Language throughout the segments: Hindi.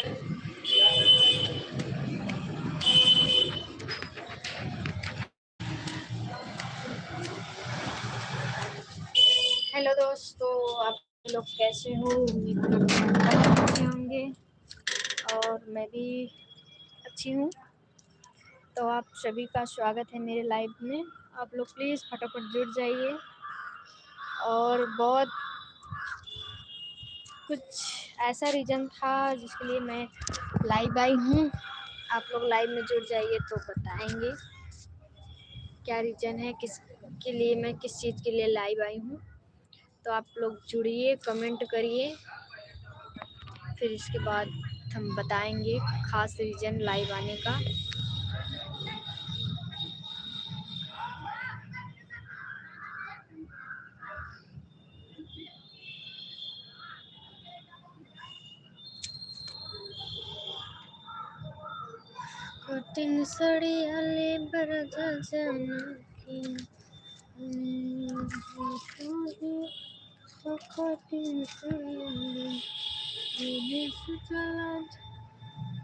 हेलो दोस्तों, आप लोग कैसे हो? उम्मीद करता हूँ बहुत अच्छे होंगे और मैं भी अच्छी हूँ। तो आप सभी का स्वागत है मेरे लाइव में। आप लोग प्लीज़ फटाफट जुड़ जाइए। और बहुत कुछ ऐसा रीज़न था जिसके लिए मैं लाइव आई हूँ। आप लोग लाइव में जुड़ जाइए तो बताएंगे क्या रीज़न है, किस के लिए मैं किस चीज़ के लिए लाइव आई हूँ। तो आप लोग जुड़िए, कमेंट करिए, फिर इसके बाद हम बताएंगे खास रीज़न लाइव आने का। कटिंग सड़ियाले बरजा जाना की तो कटिंग सड़ियाले ये सुचला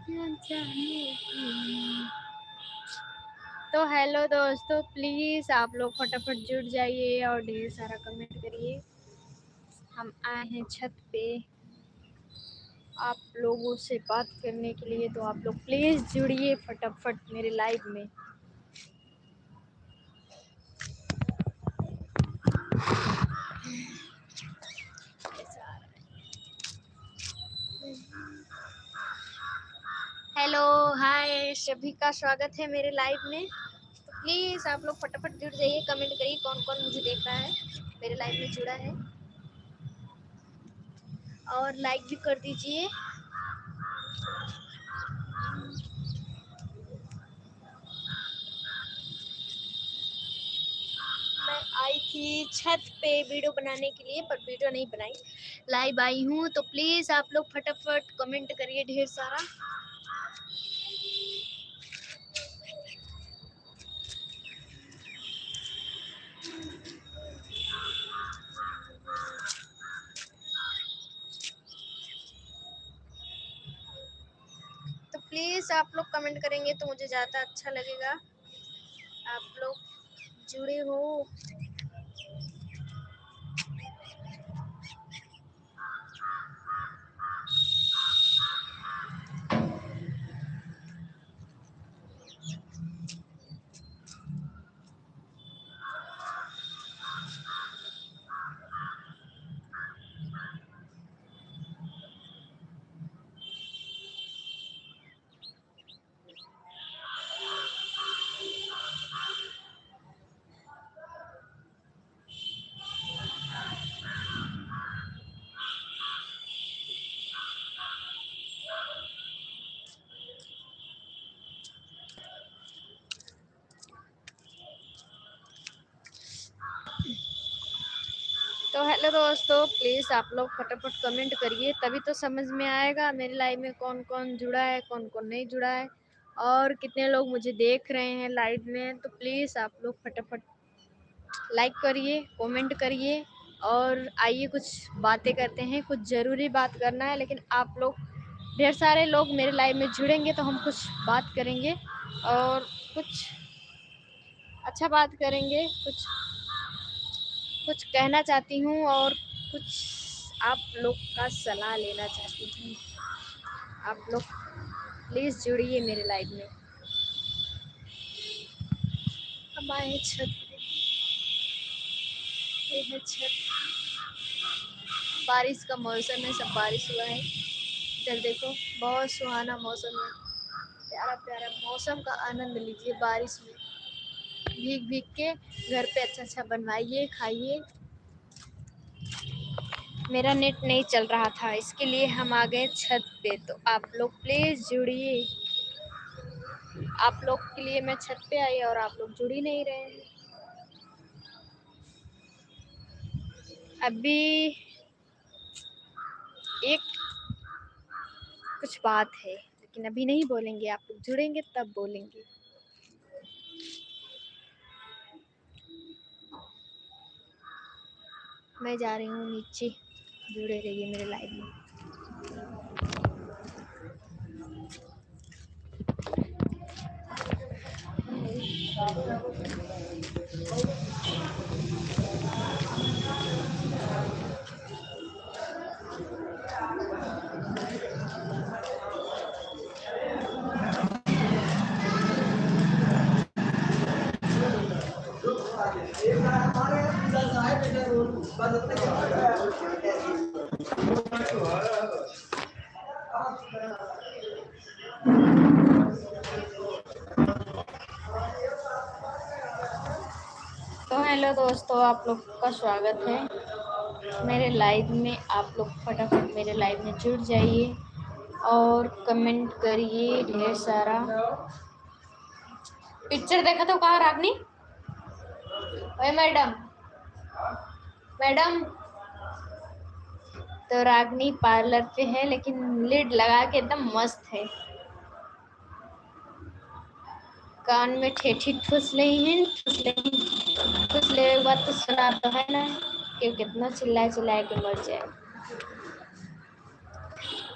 जाने की। तो हेलो दोस्तों, प्लीज़ आप लोग फटाफट जुड़ जाइए और ढेर सारा कमेंट करिए। हम आए हैं छत पे आप लोगों से बात करने के लिए, तो आप लोग प्लीज़ जुड़िए फटाफट मेरे लाइव में। हेलो, हाय, सभी का स्वागत है मेरे लाइव में। तो प्लीज़ आप लोग फटाफट जुड़ जाइए, कमेंट करिए कौन कौन मुझे देख रहा है, मेरे लाइव में जुड़ा है, और लाइक भी कर दीजिए। मैं आई थी छत पे वीडियो बनाने के लिए, पर वीडियो नहीं बनाई, लाइव आई हूँ। तो प्लीज़ आप लोग फटाफट कमेंट करिए ढेर सारा। तो प्लीज़ आप लोग कमेंट करेंगे तो मुझे ज़्यादा अच्छा लगेगा। आप लोग जुड़े हो। तो हेलो दोस्तों, प्लीज़ आप लोग फटाफट कमेंट करिए, तभी तो समझ में आएगा मेरे लाइव में कौन कौन जुड़ा है, कौन कौन नहीं जुड़ा है, और कितने लोग मुझे देख रहे हैं लाइव में। तो प्लीज़ आप लोग फटाफट लाइक करिए, कमेंट करिए, और आइए कुछ बातें करते हैं। कुछ ज़रूरी बात करना है, लेकिन आप लोग ढेर सारे लोग मेरे लाइव में जुड़ेंगे तो हम कुछ बात करेंगे और कुछ अच्छा बात करेंगे। कुछ कुछ कहना चाहती हूँ और कुछ आप लोग का सलाह लेना चाहती हूँ। आप लोग प्लीज़ जुड़िए मेरे लाइव में। हम आए हैं छत पे, ये है छत। बारिश का मौसम है, सब बारिश हुआ है। इधर देखो, बहुत सुहाना मौसम है, प्यारा प्यारा मौसम का आनंद लीजिए। बारिश में भीग भीग के घर पे अच्छा अच्छा बनवाइए, खाइए। मेरा नेट नहीं चल रहा था, इसके लिए हम आ गए छत पे। तो आप लोग प्लीज़ जुड़िए। आप लोग के लिए मैं छत पे आई और आप लोग जुड़ ही नहीं रहे हैं। अभी एक कुछ बात है, लेकिन अभी नहीं बोलेंगे, आप लोग जुड़ेंगे तब बोलेंगे। मैं जा रही हूँ नीचे, जुड़े रहिए मेरे लाइव में। तो हेलो दोस्तों, आप लोग का स्वागत है मेरे लाइव में। आप लोग फटाफट मेरे लाइव में जुड़ जाइए और कमेंट करिए ढेर सारा। पिक्चर देखा तो कहाँ रागनी? ओए मैडम, मैडम। तो रागनी पार्लर पे है, लेकिन लिड लगा के एकदम मस्त है। कान में ठेठी ठुस रही हैं, ठुस रही हैं। ठुस ले के बाद तो सुना तो है ना कि कितना चिल्लाए चिल्लाए के मर जाए।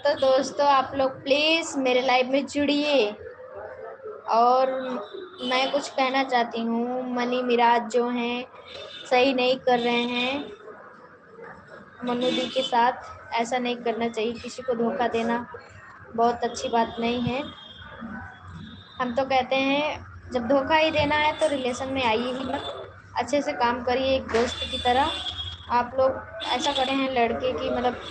तो दोस्तों, आप लोग प्लीज मेरे लाइव में जुड़िए। और मैं कुछ कहना चाहती हूँ, मनी मिराज जो हैं सही नहीं कर रहे हैं मनु दी के साथ। ऐसा नहीं करना चाहिए, किसी को धोखा देना बहुत अच्छी बात नहीं है। हम तो कहते हैं जब धोखा ही देना है तो रिलेशन में आइए ही मत, अच्छे से काम करिए एक दोस्त की तरह। आप लोग ऐसा करे हैं लड़के की मतलब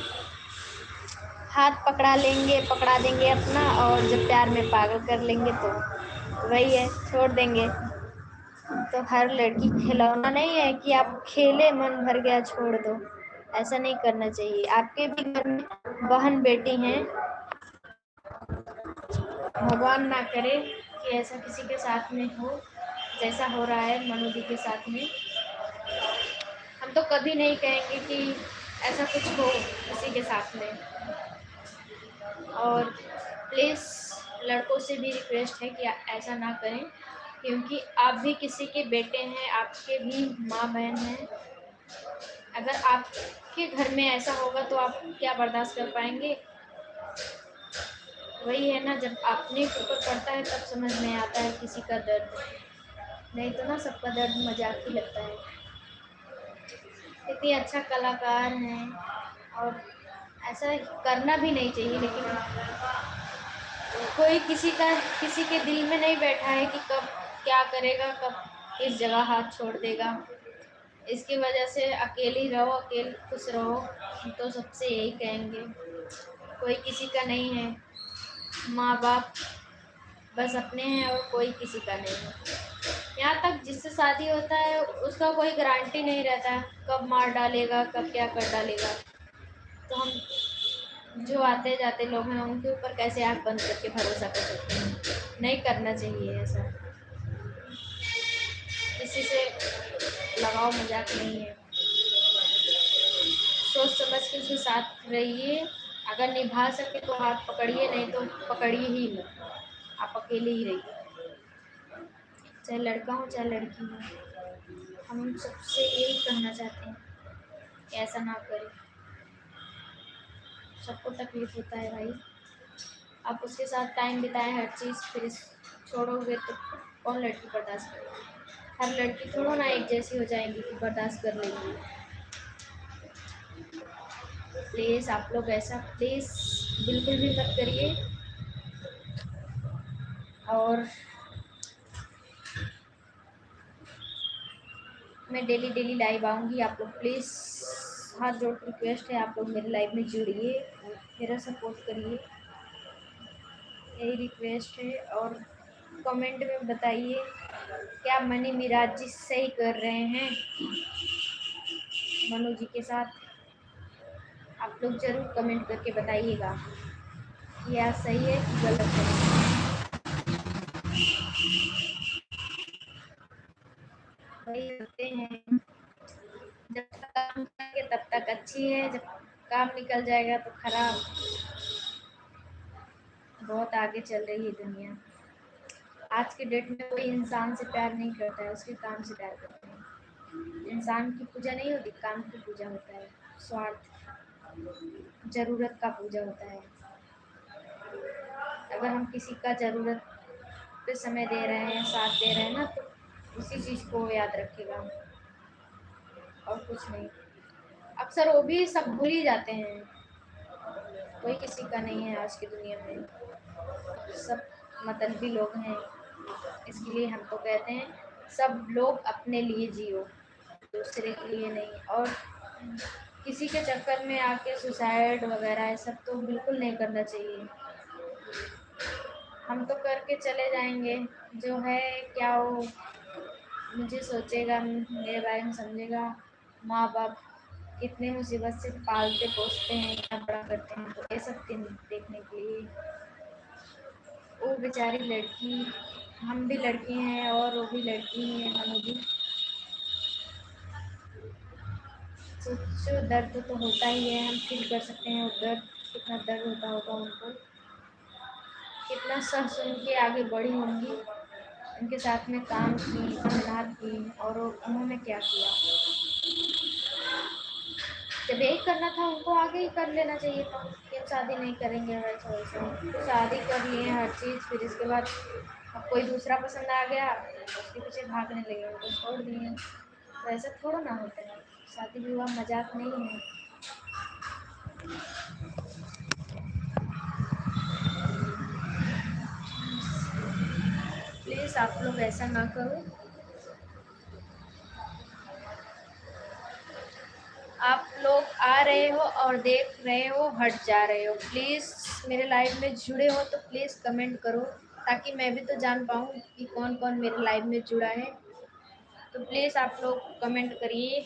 हाथ पकड़ा लेंगे, पकड़ा देंगे अपना, और जब प्यार में पागल कर लेंगे तो वही है, छोड़ देंगे। तो हर लड़की खिलौना नहीं है कि आप खेले मन भर गया छोड़ दो। ऐसा नहीं करना चाहिए। आपके भी घर में बहन बेटी हैं, भगवान ना करे कि ऐसा किसी के साथ में हो जैसा हो रहा है मनु दी के साथ में। हम तो कभी नहीं कहेंगे कि ऐसा कुछ हो किसी के साथ में। और प्लीज़ लड़कों से भी रिक्वेस्ट है कि ऐसा ना करें, क्योंकि आप भी किसी के बेटे हैं, आपके भी माँ बहन हैं। अगर आपके घर में ऐसा होगा तो आप क्या बर्दाश्त कर पाएंगे? वही है ना, जब अपने ऊपर पड़ता है तब समझ में आता है किसी का दर्द। नहीं तो ना सबका दर्द मजाक ही लगता है। इतनी अच्छा कलाकार हैं और ऐसा करना भी नहीं चाहिए, लेकिन कोई किसी के दिल में नहीं बैठा है कि कब क्या करेगा, कब किस जगह हाथ छोड़ देगा। इसकी वजह से अकेली रहो, अकेले खुश रहो। हम तो सबसे यही कहेंगे, कोई किसी का नहीं है। माँ बाप बस अपने हैं और कोई किसी का नहीं है। यहाँ तक जिससे शादी होता है उसका कोई गारंटी नहीं रहता कब मार डालेगा, कब क्या कर डालेगा। तो हम जो आते जाते लोग हैं उनके ऊपर कैसे आँख बंद करके भरोसा कर सकते हैं? नहीं करना चाहिए ऐसा। किसी से लगाव मजाक नहीं है। सोच समझ के उसके साथ रहिए। अगर निभा सके तो हाथ पकड़िए, नहीं तो पकड़िए ही मत। आप अकेले ही रहिए, चाहे लड़का हो चाहे लड़की हो। हम सबसे यही कहना चाहते हैं कि ऐसा ना करें। सबको तकलीफ होता है भाई। आप उसके साथ टाइम बिताएं हर चीज़, फिर छोड़ोगे तो कौन लड़की बर्दाश्त करेगी? हर लड़की थोड़ा ना एक जैसी हो जाएंगी कि बर्दाश्त कर लेंगी। प्लीज़ आप लोग ऐसा प्लीज़ बिल्कुल भी मत करिए। और मैं डेली डेली लाइव आऊँगी। आप लोग प्लीज़ हाथ जोड़ के रिक्वेस्ट है, आप लोग मेरे लाइव में जुड़िए, मेरा सपोर्ट करिए, यही रिक्वेस्ट है। और कमेंट में बताइए क्या मनी मिराज जी सही कर रहे हैं मनु जी के साथ? आप लोग ज़रूर कमेंट करके बताइएगा कि यह सही है कि गलत है। वही होते हैं, जब तक काम करेंगे तब तक अच्छी है, जब काम निकल जाएगा तो खराब। बहुत आगे चल रही है दुनिया। आज के डेट में कोई इंसान से प्यार नहीं करता है, उसके काम से प्यार करता है। इंसान की पूजा नहीं होती, काम की पूजा होता है। स्वार्थ, ज़रूरत का पूजा होता है। अगर हम किसी का ज़रूरत पे समय दे रहे हैं, साथ दे रहे हैं ना, तो उसी चीज़ को याद रखेगा और कुछ नहीं। अक्सर वो भी सब भूल ही जाते हैं। कोई किसी का नहीं है आज की दुनिया में, सब मतलबी लोग हैं। इसके लिए हम तो कहते हैं सब लोग अपने लिए जियो, दूसरे के लिए नहीं। और किसी के चक्कर में आके सुसाइड वगैरह ये सब तो बिल्कुल नहीं करना चाहिए। हम तो करके चले जाएंगे, जो है क्या वो मुझे सोचेगा, मेरे बारे में समझेगा। माँ बाप कितने मुसीबत से पालते पोसते हैं, इतना बड़ा करते हैं, तो ये सब देखने के लिए वो बेचारी लड़की, हम भी लड़के हैं और वो भी लड़की हैं, हम भी सोचो, दर्द तो होता ही है, हम फील कर सकते हैं वो दर्द, कितना दर्द होता होगा उनको, कितना सह सुन के आगे बढ़ी होंगी, उनके साथ में काम की, मेहनत की, और उन्होंने क्या किया। जब यही करना था उनको आगे ही कर लेना चाहिए था, क्यों शादी नहीं करेंगे वैसे वैसे, शादी कर लिए हर चीज़, फिर इसके बाद अब कोई दूसरा पसंद आ गया उसके पीछे भागने लगे, उनको छोड़ दिए। तो ऐसा थोड़ा ना होता है, शादी विवाह मजाक नहीं है। प्लीज़ आप लोग ऐसा ना करो। आप लोग आ रहे हो और देख रहे हो, हट जा रहे हो। प्लीज़ मेरे लाइव में जुड़े हो तो प्लीज़ कमेंट करो, ताकि मैं भी तो जान पाऊँ कि कौन कौन मेरे लाइव में जुड़ा है। तो प्लीज़ आप लोग कमेंट करिए,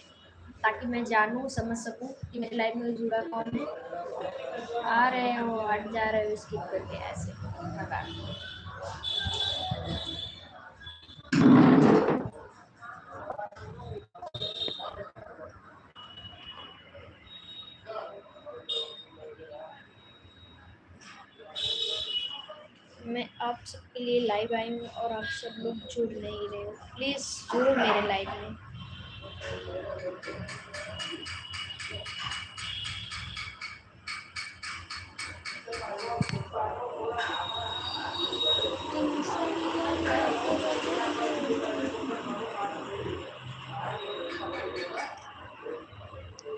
ताकि मैं जानूँ, समझ सकूँ कि मेरे लाइव में जुड़ा कौन है। आ रहे हो, हट जा रहे हो, स्किप करके ऐसे भगा। मैं आप सबके लिए लाइव आई हूँ और आप सब लोग जुड़ नहीं रहे हो। प्लीज़ जुड़ो मेरे लाइव में।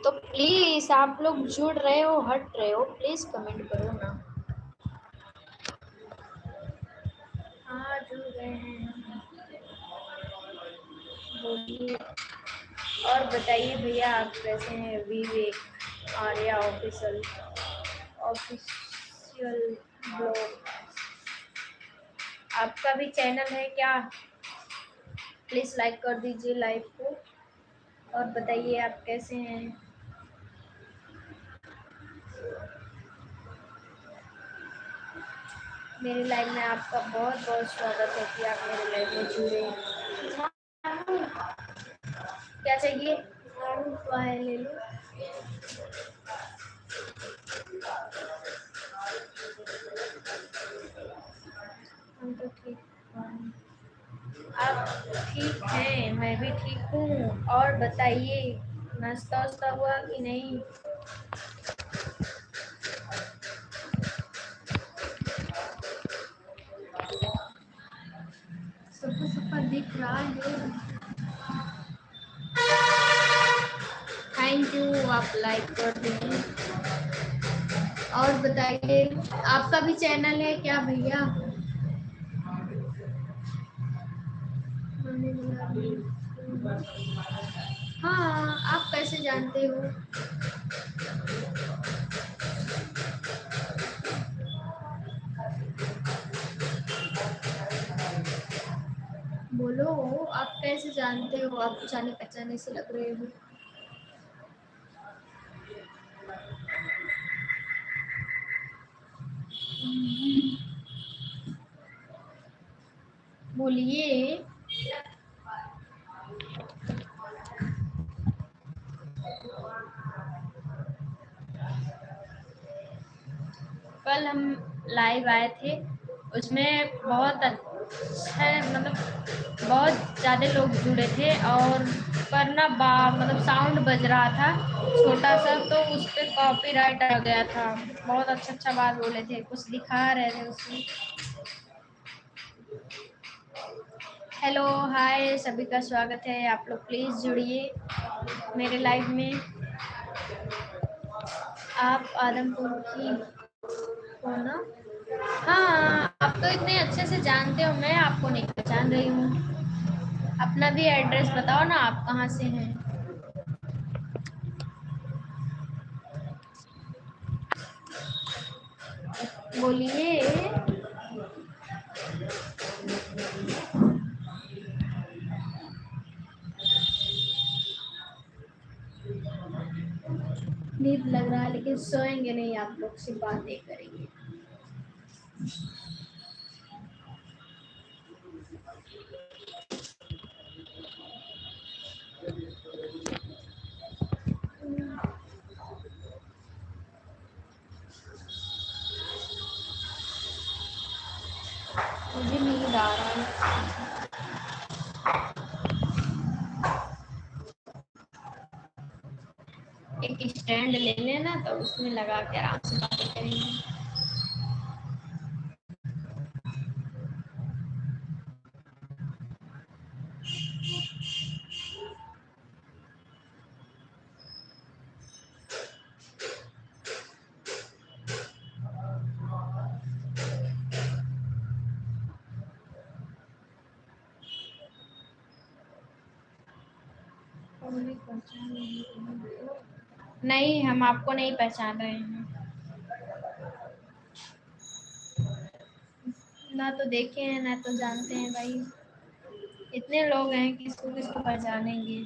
तो प्लीज़ आप लोग जुड़ रहे हो, हट रहे हो, प्लीज़ कमेंट करो ना। हाँ, जुड़ गए हैं, बोलिए। और बताइए भैया, आप कैसे हैं? विवेक आर्या ऑफिशियल ऑफिशियल ब्लॉग, आपका भी चैनल है क्या? प्लीज़ लाइक कर दीजिए लाइव को, और बताइए आप कैसे हैं? मेरे लाइव में आपका बहुत बहुत स्वागत है कि आप मेरे लाइव में जुड़े। क्या चाहिए? तो है, ले लो। हम तो ठीक हैं। आप ठीक हैं, मैं भी ठीक हूँ। और बताइए, नाश्ता वास्ता हुआ कि नहीं? सबको सबका दिख रहा है। थैंक यू, आप लाइक कर दीजिए। और बताइए, आपका भी चैनल है क्या भैया? हाँ, आप कैसे जानते हो? बोलो, आप कैसे जानते हो? आप जाने पहचाने से लग रहे हो। बोलिए। कल हम लाइव आए थे, उसमें बहुत अच्छा, मतलब बहुत ज़्यादा लोग जुड़े थे, और पर ना मतलब साउंड बज रहा था छोटा सा, तो उस पर कॉपीराइट आ गया था। बहुत अच्छा अच्छा बात बोले थे, कुछ दिखा रहे थे उसमें। हेलो, हाय, सभी का स्वागत है। आप लोग प्लीज़ जुड़िए मेरे लाइव में। आप आदमपुर की हो ना? हाँ, आप तो इतने अच्छे से जानते हो, मैं आपको नहीं पहचान रही हूँ। अपना भी एड्रेस बताओ ना, आप कहाँ से हैं? बोलिए। नींद लग रहा है लेकिन सोएंगे नहीं, आप लोग से बातें करेंगे। मुझे नींद आ रहा है। एक स्टैंड ले लेना तो उसमें लगा के आराम से बातें करेंगे। नहीं, हम आपको नहीं पहचान रहे हैं। ना तो देखे हैं ना तो जानते हैं भाई। इतने लोग हैं, किसको किसको पहचानेंगे।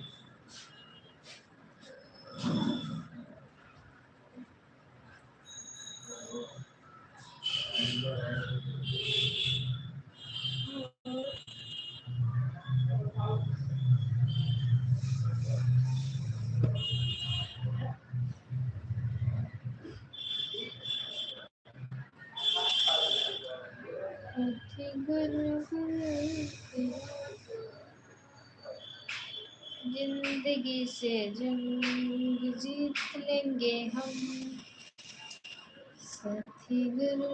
जिंदगी से जंग जीत लेंगे हम, साथी गुरु।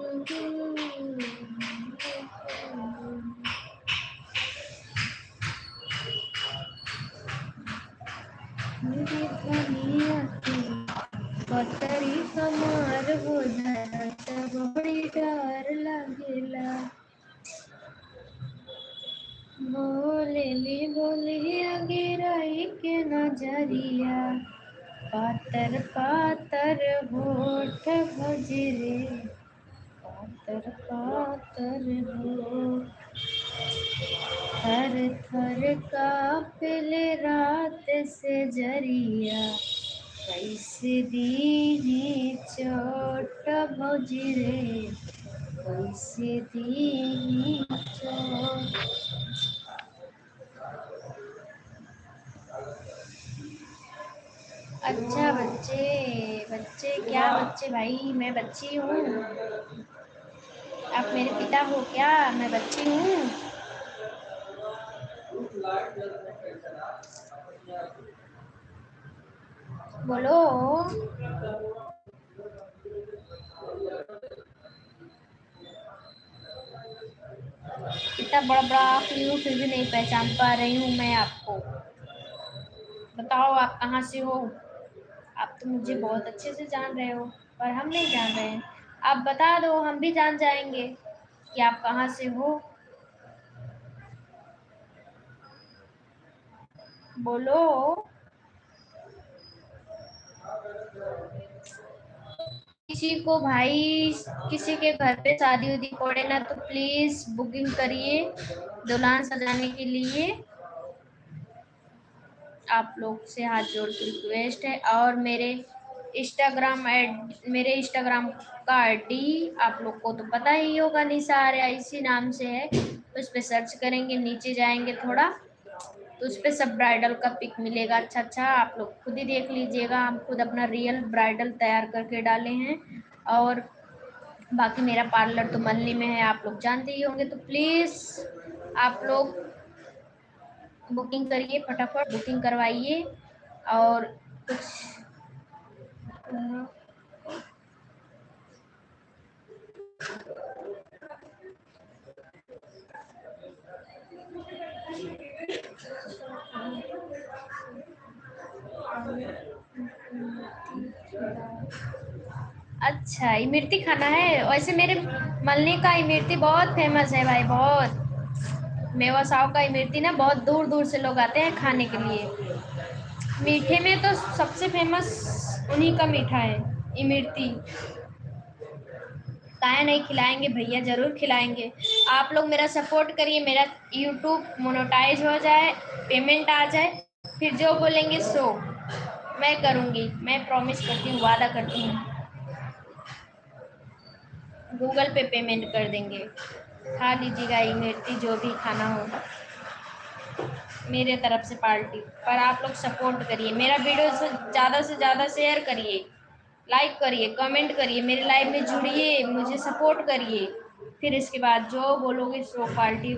मेरी धनिया की पतरी कमर हो जरा सब बड़ी डर लगेला। बोलिया गिराई के नजरिया, पातर पातर होठ भजरे, पातर पातर होठ। थर थर कांपले रात से जरिया, कैसे दीनी चोट भजरे, कैसे दीनी चोट। अच्छा बच्चे, बच्चे क्या बच्चे भाई, मैं बच्ची हूँ। आप मेरे पिता हो क्या? मैं बच्ची हूँ। बोलो। इतना बड़ा बड़ा आप हूँ फिर भी नहीं पहचान पा रही हूँ मैं आपको। बताओ आप कहाँ से हो? आप तो मुझे बहुत अच्छे से जान रहे हो, पर हम नहीं जान रहे हैं। आप बता दो, हम भी जान जाएंगे कि आप कहाँ से हो। बोलो। किसी को भाई, किसी के घर पे शादी उदी पड़े ना तो प्लीज बुकिंग करिए दुल्हन सजाने के लिए। आप लोग से हाथ जोड़ के रिक्वेस्ट है। और मेरे इंस्टाग्राम का आईडी आप लोग को तो पता ही होगा, निशा आर्या इसी नाम से है। उस पर सर्च करेंगे, नीचे जाएंगे थोड़ा तो उस पर सब ब्राइडल का पिक मिलेगा। अच्छा अच्छा, आप लोग खुद ही देख लीजिएगा। हम खुद अपना रियल ब्राइडल तैयार करके डाले हैं। और बाकी मेरा पार्लर तो मल्ली में है, आप लोग जानते ही होंगे। तो प्लीज़ आप लोग बुकिंग करिए, फटाफट बुकिंग करवाइए। और कुछ अच्छा, इमरती खाना है। वैसे मेरे मलनी का इमरती बहुत फेमस है भाई, बहुत। मेवा साव का इमरती ना बहुत दूर दूर से लोग आते हैं खाने के लिए। मीठे में तो सबसे फेमस उन्हीं का मीठा है, इमरती। काहे नहीं खिलाएंगे भैया, ज़रूर खिलाएंगे। आप लोग मेरा सपोर्ट करिए, मेरा यूट्यूब मोनेटाइज हो जाए, पेमेंट आ जाए, फिर जो बोलेंगे सो मैं करूँगी। मैं प्रॉमिस करती हूँ, वादा करती हूँ, गूगल पे पेमेंट कर देंगे। खा लीजिएगा इमरती जो भी खाना हो मेरे तरफ से पार्टी। पर आप लोग सपोर्ट करिए, मेरा वीडियो से ज़्यादा शेयर करिए, लाइक करिए, कमेंट करिए, मेरे लाइव में जुड़िए, मुझे सपोर्ट करिए। फिर इसके बाद जो बोलोगे सो पार्टी।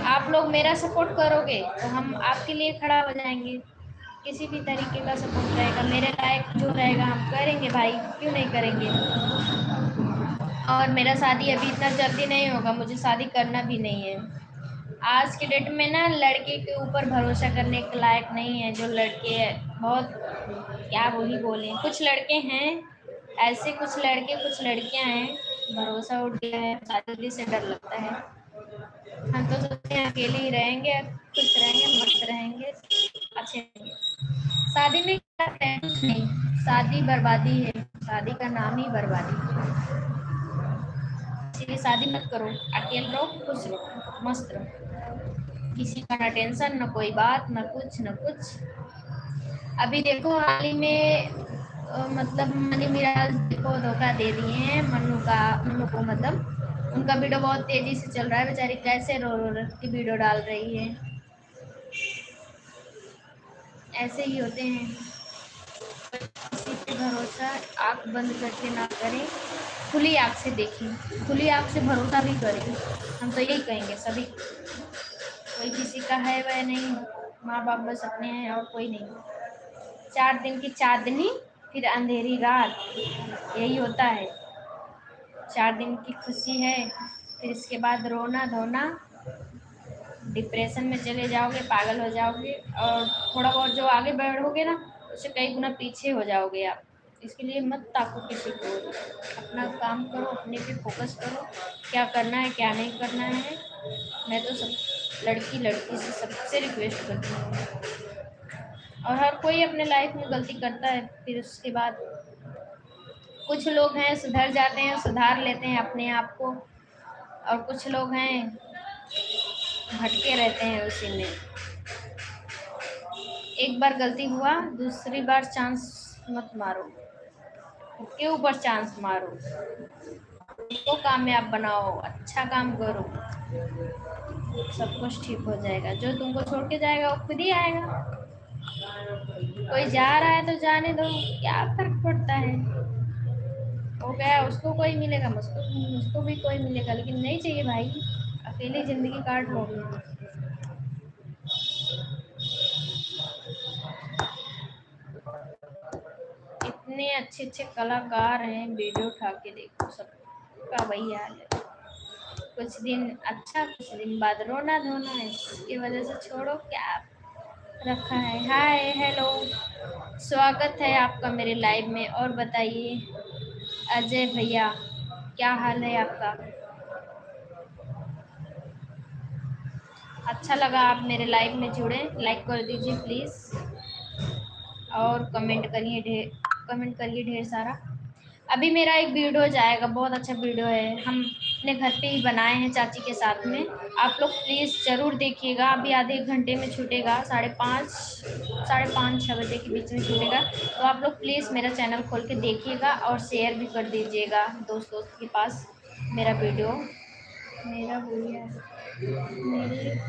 आप लोग मेरा सपोर्ट करोगे तो हम आपके लिए खड़ा हो जाएंगे। किसी भी तरीके का सपोर्ट रहेगा, मेरे लायक जो रहेगा हम करेंगे भाई, क्यों नहीं करेंगे। और मेरा शादी अभी इतना जल्दी नहीं होगा, मुझे शादी करना भी नहीं है। आज के डेट में ना लड़के के ऊपर भरोसा करने के लायक नहीं है। जो लड़के बहुत क्या वही बोले, कुछ लड़के हैं ऐसे, कुछ लड़के कुछ लड़कियां हैं, भरोसा उठ गया है, शादी से डर लगता है। हम तो सोचते हैं अकेले ही रहेंगे, खुश रहेंगे, मस्त रहेंगे, अच्छे रहेंगे। शादी में क्या है, कुछ नहीं, शादी बर्बादी है, शादी का नाम ही बर्बादी है। इसलिए शादी मत करो, अकेले रहो, खुश रहो, मस्त रहो, किसी का ना टेंशन, ना कोई बात, ना कुछ ना कुछ। अभी देखो हाल ही में मतलब मनी मिराज देखो धोखा दे दिए हैं मनु को, मतलब उनका वीडियो बहुत तेजी से चल रहा है, बेचारी कैसे रो रो के वीडियो डाल रही है। ऐसे ही होते हैं, किसी पे भरोसा आँख बंद करके ना करें, खुली आँख से देखें, खुली आँख से भरोसा भी करें। हम तो यही कहेंगे सभी, कोई किसी का है वह नहीं, माँ बाप बस अपने हैं और कोई नहीं। 4 दिन की चांदनी फिर अंधेरी रात, यही होता है। 4 दिन की खुशी है, फिर इसके बाद रोना धोना, डिप्रेशन में चले जाओगे, पागल हो जाओगे, और थोड़ा बहुत जो आगे बढ़ोगे ना उससे कई गुना पीछे हो जाओगे आप। इसके लिए मत ताको किसी को, अपना काम करो, अपने पे फोकस करो, क्या करना है क्या नहीं करना है। मैं तो सब लड़की से सबसे रिक्वेस्ट करती हूँ। और हर कोई अपने लाइफ में गलती करता है, फिर उसके बाद कुछ लोग हैं सुधर जाते हैं, सुधार लेते हैं अपने आप को, और कुछ लोग हैं भटके रहते हैं उसी में। एक बार गलती हुआ, दूसरी बार चांस मत मारो, खुद के ऊपर चांस मारो, खुद को कामयाब बनाओ, अच्छा काम करो, सब कुछ ठीक हो जाएगा। जो तुमको छोड़ के जाएगा वो खुद ही आएगा। कोई जा रहा है तो जाने दो, क्या फर्क पड़ता है, हो गया, उसको कोई मिलेगा, मुझको भी कोई मिलेगा, लेकिन नहीं चाहिए भाई अकेली जिंदगी काट लोगे। इतने अच्छे अच्छे कलाकार हैं, वीडियो उठा के देखो, सबका वही हाल है। कुछ दिन अच्छा, कुछ दिन बाद रोना धोना है, इसकी वजह से छोड़ो, क्या रखा है। हाय हेलो, स्वागत है आपका मेरे लाइव में। और बताइए अजय भैया, क्या हाल है आपका। अच्छा लगा आप मेरे लाइव में जुड़े, लाइक कर दीजिए प्लीज़, और कमेंट करिए ढेर सारा। अभी मेरा एक वीडियो जाएगा, बहुत अच्छा वीडियो है, हम अपने घर पे ही बनाए हैं चाची के साथ में। आप लोग प्लीज़ ज़रूर देखिएगा, अभी आधे एक घंटे में छूटेगा, 5:30 6 बजे के बीच में छूटेगा। तो आप लोग प्लीज़ मेरा चैनल खोल के देखिएगा और शेयर भी कर दीजिएगा दोस्त दोस्त के पास मेरा वीडियो। मेरा भैया मेरे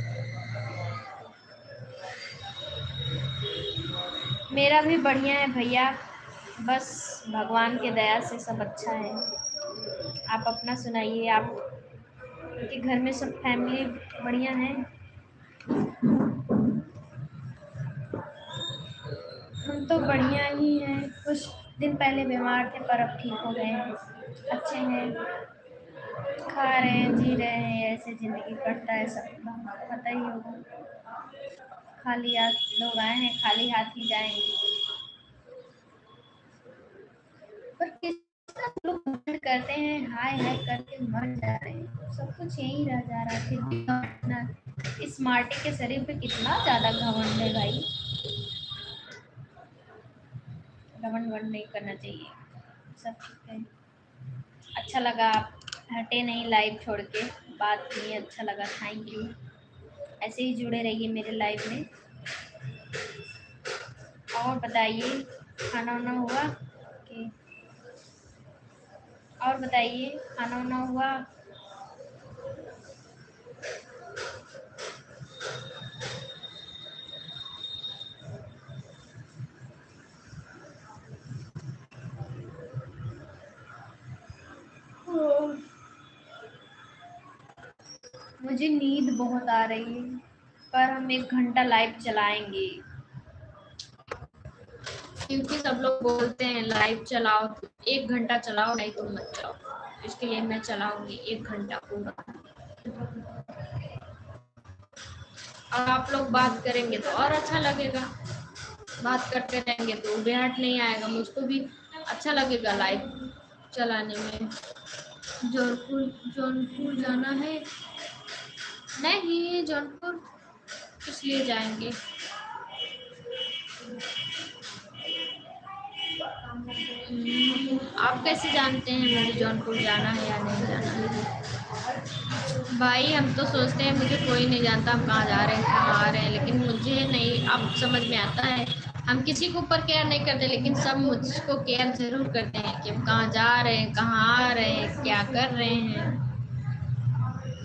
मेरा भी बढ़िया है भैया, बस भगवान के दया से सब अच्छा है। आप अपना सुनाइए, आप के घर में सब फैमिली बढ़िया है। हम तो बढ़िया ही हैं, कुछ दिन पहले बीमार थे पर अब ठीक हो गए हैं, अच्छे हैं, खा रहे हैं, जी रहे हैं, ऐसे ज़िंदगी कटता है सबका, पता ही होगा। खाली हाथ लोग आए हैं, खाली हाथ ही जाएंगे। पर कितना लोग घमंड करते हैं, हाय हाय करके मर जा रहे हैं, सब कुछ यही रह जा रहा है, फिर भी घमंड। इस माटी के शरीर पे कितना ज़्यादा घमंड है भाई, घमंड वमंड नहीं करना चाहिए, सब ठीक है। अच्छा लगा, आप हटे नहीं लाइव छोड़ के, बात किए, अच्छा लगा, थैंक यू। ऐसे ही जुड़े रहिए मेरे लाइव में। और बताइए, खाना वाना हुआ कि? और बताइए, खाना वाना हुआ? मुझे नींद बहुत आ रही है, पर हम 1 घंटा लाइव चलाएंगे, क्योंकि सब लोग बोलते हैं लाइव चलाओ, 1 घंटा चलाओ, नहीं तो मत चलाओ। इसके लिए मैं चलाऊंगी 1 घंटा पूरा। और आप लोग बात करेंगे तो और अच्छा लगेगा, बात करते रहेंगे तो बेहट नहीं आएगा, मुझको भी अच्छा लगेगा लाइव चलाने में। जौनपुर, जौनपुर जाना है? नहीं, जौनपुर किस लिए जाएंगे? आप कैसे जानते हैं मुझे जौनपुर जाना है या नहीं जाना है? भाई हम तो सोचते हैं मुझे कोई नहीं जानता, हम कहाँ जा रहे हैं, कहाँ आ रहे हैं, लेकिन मुझे नहीं अब समझ में आता है। हम किसी के ऊपर केयर नहीं करते, लेकिन सब मुझको केयर जरूर करते हैं कि हम कहाँ जा रहे हैं, कहाँ आ रहे हैं, क्या कर रहे हैं।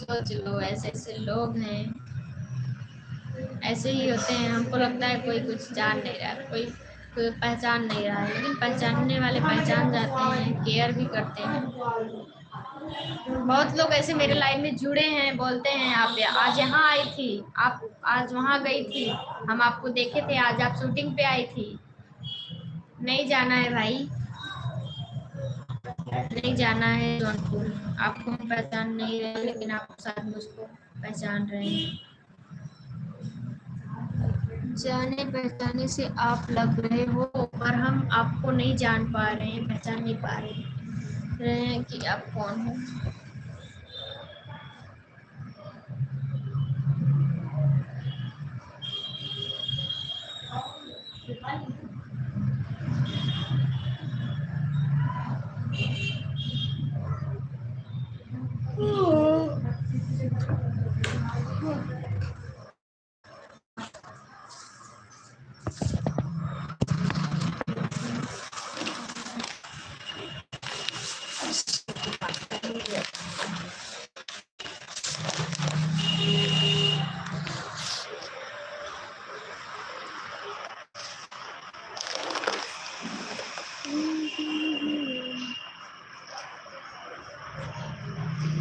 सोच लो, ऐसे ऐसे लोग हैं, ऐसे ही होते हैं। हमको लगता है कोई कुछ जान नहीं रहा, कोई कोई पहचान नहीं रहा है, लेकिन पहचानने वाले पहचान जाते हैं, केयर भी करते हैं। बहुत लोग ऐसे मेरे लाइन में जुड़े हैं, बोलते हैं आप आज यहाँ आई थी, आप आज वहाँ गई थी, हम आपको देखे थे, आज आप शूटिंग पे आई थी। नहीं जाना है भाई, नहीं जाना है जौनपुर। आपको हम पहचान नहीं रहे, लेकिन आप शायद मुझको पहचान रहे हैं। जाने पहचाने से आप लग रहे हो, पर हम आपको नहीं जान पा रहे हैं, पहचान नहीं पा रहे हैं कि आप कौन हो।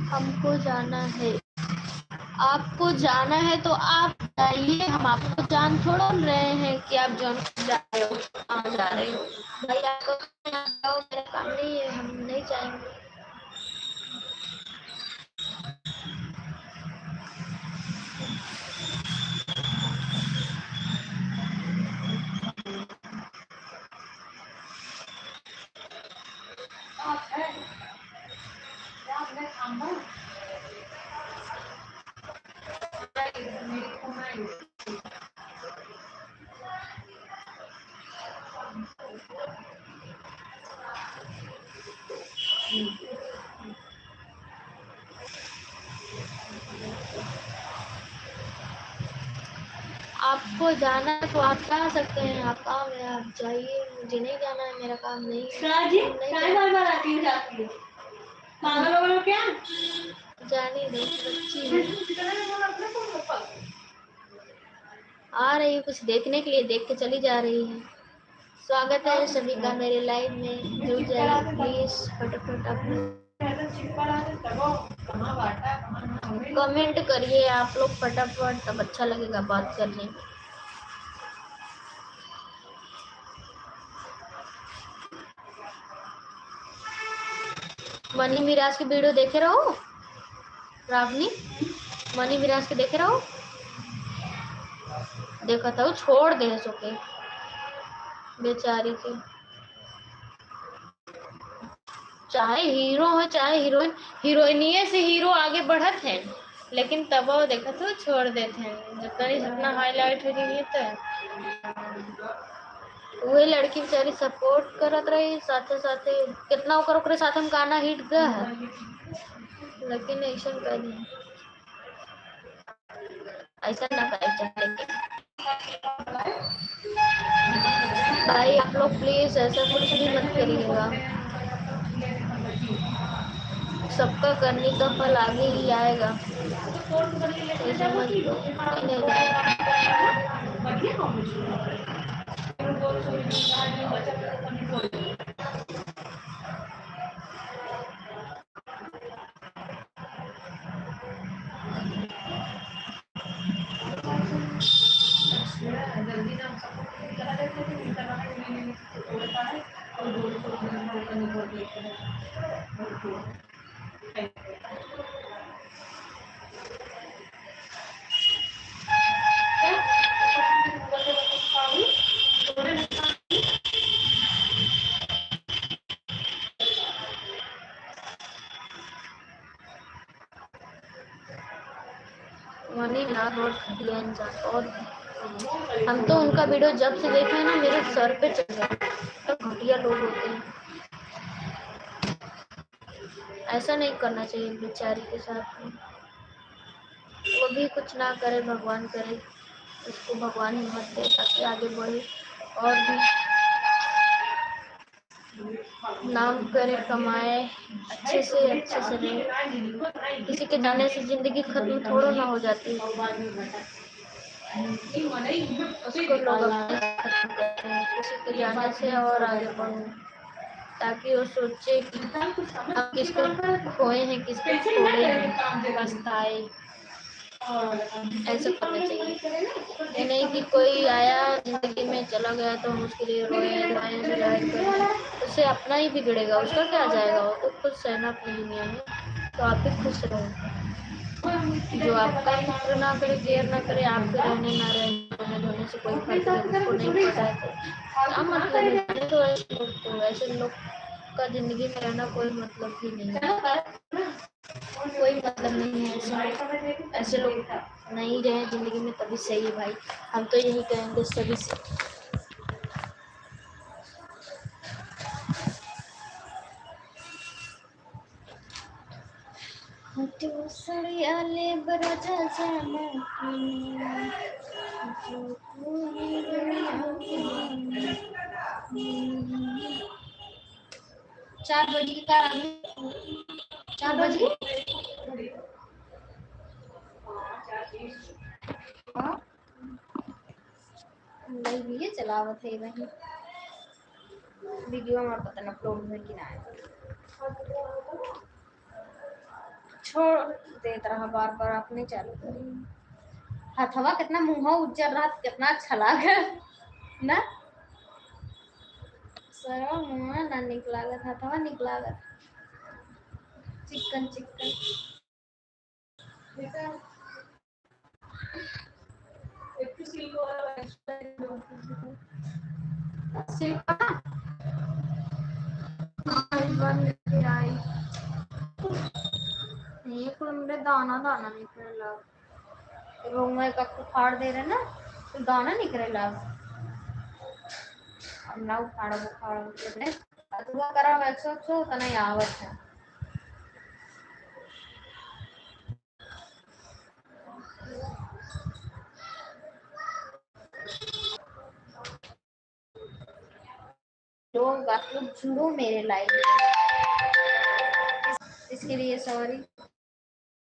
हमको जाना है, आपको जाना है तो आप जाइए, हम आपको जान थोड़ा रहे हैं कि आप जौन जा रहे हो, कहाँ जा रहे हो। भाई आपको जाओ, मेरा काम नहीं है, हम नहीं जाएंगे। आपको जाना है तो आप जा सकते हैं, आप काम है, आप जाइए। मुझे नहीं जाना है, मेरा काम नहीं है। जाने दो, बच्ची है, आ रही है कुछ देखने के लिए, देख के चली जा रही है। स्वागत है सभी का मेरे लाइव में, जुड़ जाइए प्लीज, फटाफट अपने कमेंट करिए आप लोग फटाफट, तब अच्छा लगेगा बात करने में। मनी मिराज की वीडियो देखे रहो रावनी, मनी मिराज के देखे रहो, देखा था वो छोड़ दे सोके बेचारी के, चाहे हीरो हो चाहे हीरोइन, हीरोइनिये से हीरो आगे बढ़त है, लेकिन तब वो देखा तो छोड़ देते हैं, जितना हाईलाइट हो रही है तो वही लड़की बेचारी सपोर्ट करत रही, साथे साथे कितना ओकरे साथ हम गाना हिट गया है, लेकिन ऐसा कर दी, ऐसा ना करे चाहे भाई। आप लोग प्लीज ऐसा कुछ भी मत करिएगा, सबका करने का फल आगे ही आएगा, ऐसा मत लो। और हम तो उनका वीडियो जब से देखे हैं ना, मेरे सर पे चढ़ गया, तो घटिया लोग होते हैं, ऐसा नहीं करना चाहिए बेचारी के साथ में। वो भी कुछ ना करे, भगवान करे, उसको भगवान हिम्मत दे ताकि आगे बढ़े और भी नाम करे, कमाए, अच्छे से रहे। किसी के जाने से जिंदगी खत्म थोड़ा ना हो जाती है, उसको लोग अपने खत्म करते हैं किसी के जाने से और आगे बढ़ो, ताकि वो सोचे कि हम किसको खोए हैं, किसको छोड़े हैं, पछताए। ऐसा करना चाहिए, ये नहीं कि कोई आया जिंदगी में चला गया तो हम उसके लिए रोए धोए सुधार करें, उससे अपना ही बिगड़ेगा, उसका क्या जाएगा, वो तो खुश रहना अपनी दुनिया में, तो आप भी खुश रहो। जो आपका फिक्र ना करे, केयर ना करे, आपके रहने ना रहने धोने से कोई फर्क उसको नहीं पड़ा है, तो क्या मतलब है। तो ऐसे लोग का जिंदगी में रहना कोई मतलब ही नहीं है, कोई मतलब नहीं है। ऐसे लोग नहीं रहे जिंदगी में तभी सही है भाई, हम तो यही कहेंगे सभी से। चार बजे की कार, 4 बजे नहीं, ये चलावत है वही वीडियो में, पता ना अपलोड में कि ना छोड़ देता रहा, बार बार आपने चालू करी। हथवा कितना मुंह उज्जर रहा, कितना अच्छा लगा ना, सर मुंह ना निकला हथवा निकला, चिकन चिकन दाना दाना निकला, रोंग का फाड़ दे रहे ना, तो दाना निकलेला, ना उखाड़ बुखाड़ अथवा करा वैसे तो नहीं आवत है। लोग आप लोग जुड़ो मेरे लाइफ में, इसके लिए सॉरी।